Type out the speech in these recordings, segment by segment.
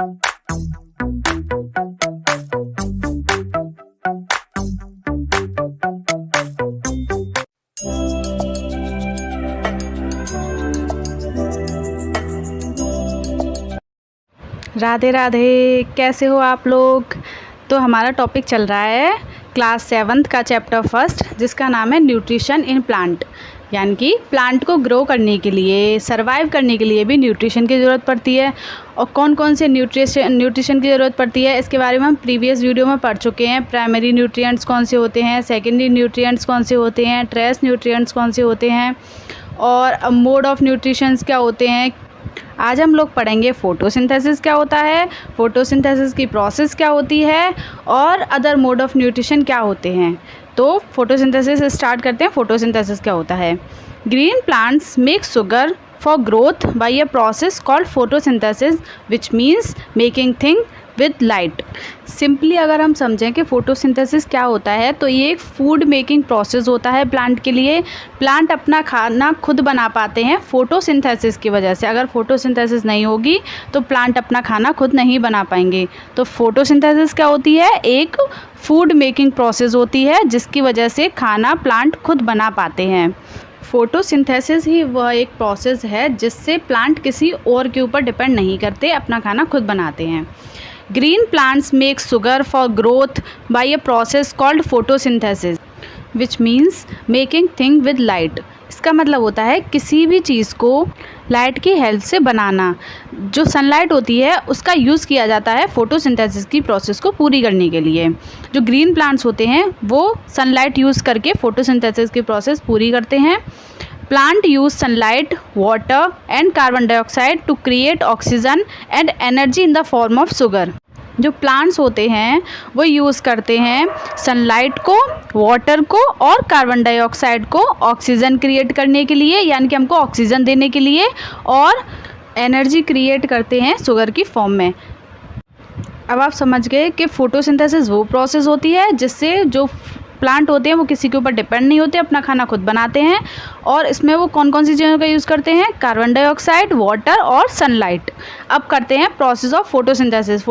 राधे राधे, कैसे हो आप लोग। तो हमारा टॉपिक चल रहा है क्लास 7th का चैप्टर फर्स्ट, जिसका नाम है न्यूट्रिशन इन प्लांट। यानी कि प्लांट को ग्रो करने के लिए, सरवाइव करने के लिए भी न्यूट्रिशन की ज़रूरत पड़ती है। और कौन कौन से न्यूट्रिशन की ज़रूरत पड़ती है, इसके बारे में हम प्रीवियस वीडियो में पढ़ चुके हैं। प्राइमरी न्यूट्रिएंट्स कौन से होते हैं, सेकेंडरी न्यूट्रिएंट्स कौन से होते हैं, ट्रेस न्यूट्रिएंट्स कौन से होते हैं, और मोड ऑफ न्यूट्रिशंस क्या होते हैं। आज हम लोग पढ़ेंगे फोटोसिंथेसिस क्या होता है, फोटोसिंथेसिस की प्रोसेस क्या होती है, और अदर मोड ऑफ न्यूट्रिशन क्या होते हैं। तो फोटोसिंथेसिस स्टार्ट करते हैं। फोटोसिंथेसिस क्या होता है। Green plants make sugar for growth by a process called photosynthesis which means making thing with light. Simply अगर हम समझें कि फ़ोटोसिंथेसिस क्या होता है, तो ये एक फूड मेकिंग प्रोसेस होता है प्लांट के लिए। प्लांट अपना खाना खुद बना पाते हैं फ़ोटोसिंथेसिस की वजह से। अगर फ़ोटोसिंथेसिस नहीं होगी तो प्लांट अपना खाना खुद नहीं बना पाएंगे। तो फ़ोटोसिंथेसिस क्या होती है, एक फूड मेकिंग प्रोसेस होती है जिसकी वजह से खाना प्लांट खुद बना पाते हैं। फ़ोटोसिंथेसिस ही वह एक प्रोसेस है जिससे प्लांट किसी और के ऊपर डिपेंड नहीं करते, अपना खाना खुद बनाते हैं। Green plants make sugar for growth by a process called photosynthesis, which means making thing with light। इसका मतलब होता है किसी भी चीज़ को लाइट की हेल्प से बनाना। जो सनलाइट होती है उसका यूज़ किया जाता है फोटोसिंथेसिस की प्रोसेस को पूरी करने के लिए। जो ग्रीन प्लांट्स होते हैं वो सनलाइट यूज़ करके फ़ोटोसिंथेसिस की प्रोसेस पूरी करते हैं। Plant use sunlight, water and carbon dioxide to create oxygen and energy in the form of sugar। जो प्लांट्स होते हैं वो यूज़ करते हैं सनलाइट को, वाटर को और कार्बन डाइऑक्साइड को ऑक्सीजन क्रिएट करने के लिए, यानी कि हमको ऑक्सीजन देने के लिए, और एनर्जी क्रिएट करते हैं शुगर की फॉर्म में। अब आप समझ गए कि फ़ोटोसिंथेसिस वो प्रोसेस होती है जिससे जो प्लांट होते हैं वो किसी के ऊपर डिपेंड नहीं होते, अपना खाना खुद बनाते हैं। और इसमें वो कौन कौन सी चीज़ों का यूज़ करते हैं, कार्बन डाइऑक्साइड, वाटर और सनलाइट। अब करते हैं प्रोसेस ऑफ फोटोसिंथेसिस।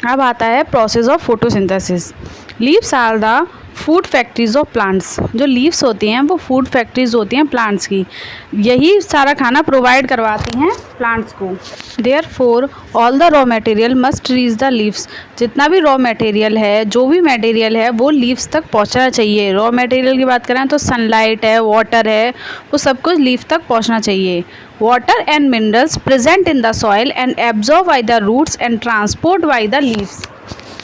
अब आता है process of photosynthesis. Leaves are the food factories of plants. जो लीव्स होती हैं वो फूड फैक्ट्रीज होती हैं प्लांट्स की, यही सारा खाना प्रोवाइड करवाती हैं प्लांट्स को। Therefore all the raw material must reach the leaves. जितना भी रॉ मटेरियल है, जो भी मटेरियल है वो लीव्स तक पहुंचना चाहिए। रॉ मटेरियल की बात करें तो सनलाइट है, वाटर है, वो सब कुछ लीव्स तक पहुंचना चाहिए। Water and minerals present in the soil and absorb by the roots and transport by the leaves.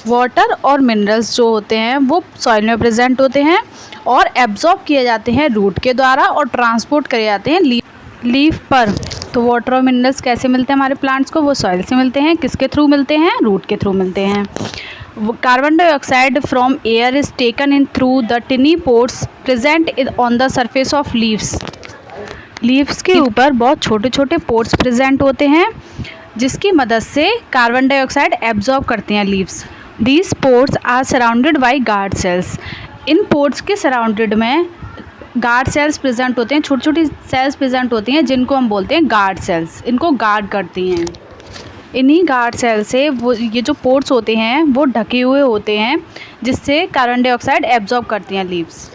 Water और मिनरल्स जो होते हैं वो सॉइल में प्रेजेंट होते हैं और एब्जॉर्ब किए जाते हैं रूट के द्वारा और ट्रांसपोर्ट करे जाते हैं लीफ पर। तो वाटर और मिनरल्स कैसे मिलते हैं हमारे प्लांट्स को, वो सॉइल से मिलते हैं। किसके थ्रू मिलते हैं, रूट के थ्रू मिलते हैं। Carbon dioxide from air is taken in through the टिनी pores present on the surface of leaves. Leaves के ऊपर बहुत छोटे छोटे पोर्स प्रेजेंट होते हैं जिसकी मदद से कार्बन डाइऑक्साइड एब्जॉर्ब करते हैं leaves. These pores are surrounded by guard cells। In pores के सराउंडेड में गार्ड सेल्स प्रेजेंट होते हैं, छोटी छोटी सेल्स प्रेजेंट होती हैं जिनको हम बोलते हैं गार्ड सेल्स। इनको गार्ड करती हैं। इन्हीं गार्ड सेल से वो ये जो पोर्स होते हैं वो ढके हुए होते हैं जिससे कार्बन डाइऑक्साइड एब्जॉर्ब करती हैं लीव्स।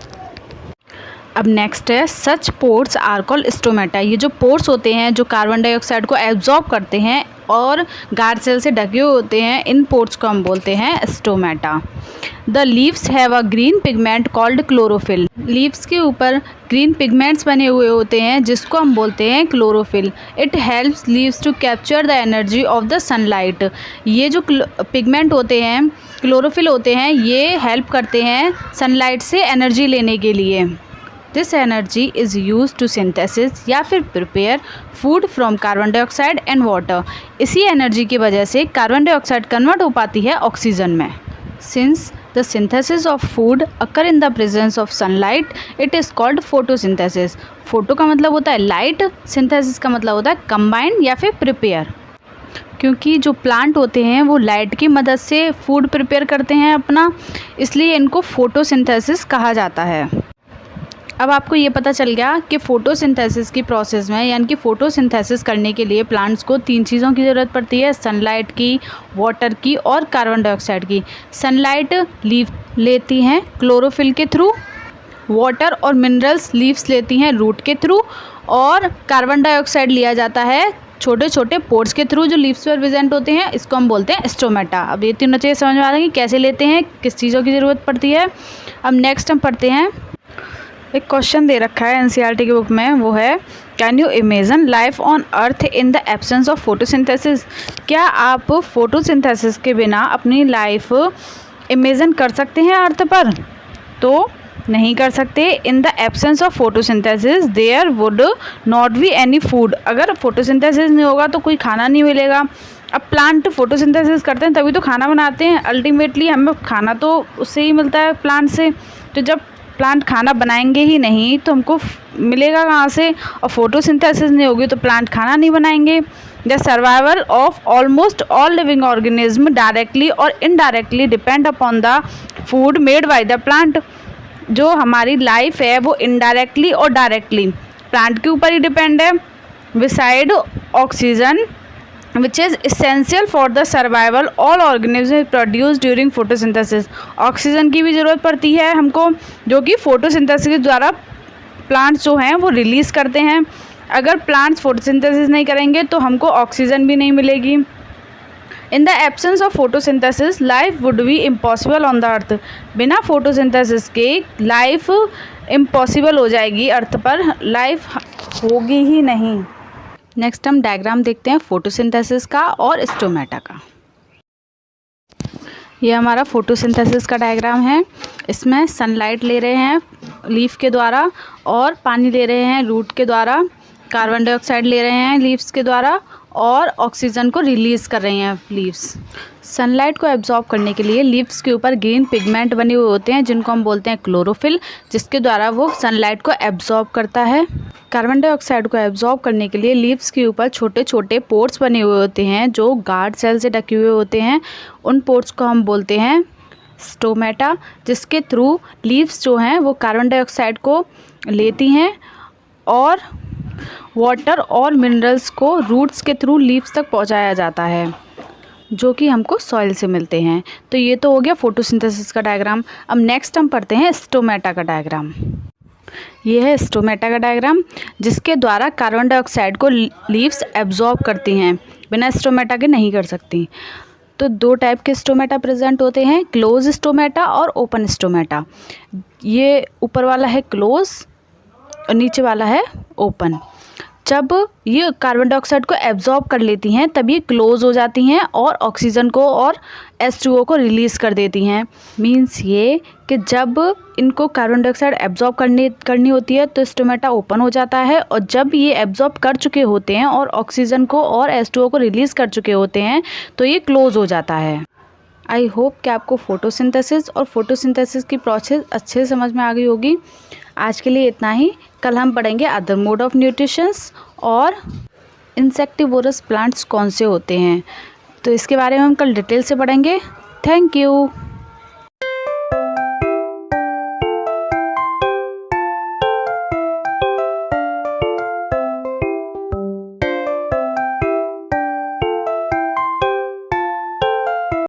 अब नेक्स्ट है सच पोर्स आर कॉल्ड स्टोमेटा। ये जो पोर्स होते हैं जो कार्बन डाइऑक्साइड को एब्जॉर्ब करते हैं और गार्ड सेल से ढके हुए होते हैं, इन पोर्स को हम बोलते हैं stomata. The leaves have a green pigment called chlorophyll. Leaves के ऊपर ग्रीन पिगमेंट्स बने हुए होते हैं जिसको हम बोलते हैं chlorophyll. It helps leaves to capture the energy of the sunlight. ये जो पिगमेंट होते हैं, क्लोरोफिल होते हैं, ये हेल्प करते हैं सनलाइट से एनर्जी लेने के लिए। This energy is use to synthesis या फिर prepare food from carbon dioxide and water. इसी एनर्जी की वजह से कार्बन डाइऑक्साइड कन्वर्ट हो पाती है ऑक्सीजन में। Since the synthesis of food occur in the presence of sunlight it is called photosynthesis. Photo का मतलब होता है लाइट, सिंथेसिस का मतलब होता है कंबाइन या फिर प्रिपेयर। क्योंकि जो प्लांट होते हैं वो लाइट की मदद से फूड प्रिपेयर करते हैं अपना, इसलिए इनको फोटोसिंथेसिस कहा जाता है। अब आपको ये पता चल गया कि फ़ोटोसिंथेसिस की प्रोसेस में, यानी कि फ़ोटोसिंथेसिस करने के लिए प्लांट्स को 3 चीज़ों की ज़रूरत पड़ती है, सनलाइट की, वाटर की और कार्बन डाइऑक्साइड की। सनलाइट लीफ लेती हैं क्लोरोफिल के थ्रू, वाटर और मिनरल्स लीव्स लेती हैं रूट के थ्रू, और कार्बन डाइऑक्साइड लिया जाता है छोटे छोटे पोर्स के थ्रू जो लीव्स पर प्रेजेंट होते हैं। इसको हम बोलते हैं स्टोमेटा। अब ये तीनों चीज़ें समझ में आ रही हैं कि कैसे लेते हैं, किस चीज़ों की ज़रूरत पड़ती है। अब नेक्स्ट हम पढ़ते हैं, एक क्वेश्चन दे रखा है एनसीईआरटी की बुक में, वो है can you imagine life on earth in the absence of photosynthesis. क्या आप फोटोसिंथेसिस के बिना अपनी लाइफ इमेजिन कर सकते हैं अर्थ पर? तो नहीं कर सकते। In the absence of photosynthesis there would not be any food. अगर फोटोसिंथेसिस नहीं होगा तो कोई खाना नहीं मिलेगा। अब प्लांट फोटोसिंथेसिस करते हैं तभी तो खाना बनाते हैं, अल्टीमेटली हमें खाना तो उससे ही मिलता है, प्लांट से। तो जब प्लांट खाना बनाएंगे ही नहीं तो हमको मिलेगा कहाँ से? और फोटोसिंथेसिस नहीं होगी तो प्लांट खाना नहीं बनाएंगे। The survival of almost all living organism directly और indirectly depend upon the food made by the plant. जो हमारी लाइफ है वो इनडायरेक्टली और डायरेक्टली प्लांट के ऊपर ही डिपेंड है। Beside oxygen which is essential for the survival all organism produce during photosynthesis. Oxygen की भी ज़रूरत पड़ती है हमको, जो कि फोटोसिंथेसिस के द्वारा प्लांट्स जो हैं वो रिलीज़ करते हैं। अगर प्लांट्स फोटोसिंथेसिस नहीं करेंगे तो हमको ऑक्सीजन भी नहीं मिलेगी। इन the absence of photosynthesis life would be impossible on the earth. बिना फोटोसिंथेसिस के लाइफ इम्पॉसिबल हो जाएगी, अर्थ पर लाइफ होगी ही नहीं। नेक्स्ट हम डायग्राम देखते हैं फोटोसिंथेसिस का और स्टोमेटा का। ये हमारा फोटोसिंथेसिस का डायग्राम है। इसमें सनलाइट ले रहे हैं लीफ के द्वारा, और पानी ले रहे हैं रूट के द्वारा, कार्बन डाइऑक्साइड ले रहे हैं लीव्स के द्वारा, और ऑक्सीजन को रिलीज़ कर रही हैं लीव्स। सनलाइट को एब्जॉर्ब करने के लिए लीव्स के ऊपर ग्रीन पिगमेंट बने हुए होते हैं जिनको हम बोलते हैं क्लोरोफिल, जिसके द्वारा वो सनलाइट को एब्जॉर्ब करता है। कार्बन डाइऑक्साइड को एब्जॉर्ब करने के लिए लीव्स के ऊपर छोटे छोटे पोर्स बने हुए होते हैं जो गार्ड सेल से ढके हुए होते हैं। उन पोर्स को हम बोलते हैं स्टोमेटा, जिसके थ्रू लीव्स जो हैं वो कार्बन डाइऑक्साइड को लेती हैं और वाटर और मिनरल्स को रूट्स के थ्रू लीव्स तक पहुंचाया जाता है, जो कि हमको सॉइल से मिलते हैं। तो ये तो हो गया फोटोसिंथेसिस का डायग्राम। अब नेक्स्ट हम पढ़ते हैं स्टोमेटा का डायग्राम। ये है स्टोमेटा का डायग्राम, जिसके द्वारा कार्बन डाइऑक्साइड को लीव्स एब्जॉर्ब करती हैं, बिना स्टोमेटा के नहीं कर सकती। तो 2 टाइप के स्टोमेटा प्रेजेंट होते हैं, क्लोज स्टोमेटा और ओपन स्टोमेटा। ये ऊपर वाला है क्लोज और नीचे वाला है ओपन। जब ये कार्बन डाइऑक्साइड को एब्जॉर्ब कर लेती हैं तब ये क्लोज हो जाती हैं और ऑक्सीजन को और H2O को रिलीज़ कर देती हैं। मींस ये कि जब इनको कार्बन डाइऑक्साइड एब्जॉर्ब करनी होती है तो स्टोमेटा ओपन हो जाता है, और जब ये एब्जॉर्ब कर चुके होते हैं और ऑक्सीजन को और H2O को रिलीज़ कर चुके होते हैं तो ये क्लोज हो जाता है। आई होप कि आपको फोटोसिंथेसिस और फोटोसिंथेसिस की प्रोसेस अच्छे से समझ में आ गई होगी। आज के लिए इतना ही। कल हम पढ़ेंगे अदर मोड ऑफ न्यूट्रिशंस और इंसेक्टिवोरस प्लांट्स कौन से होते हैं, तो इसके बारे में हम कल डिटेल से पढ़ेंगे। Thank you.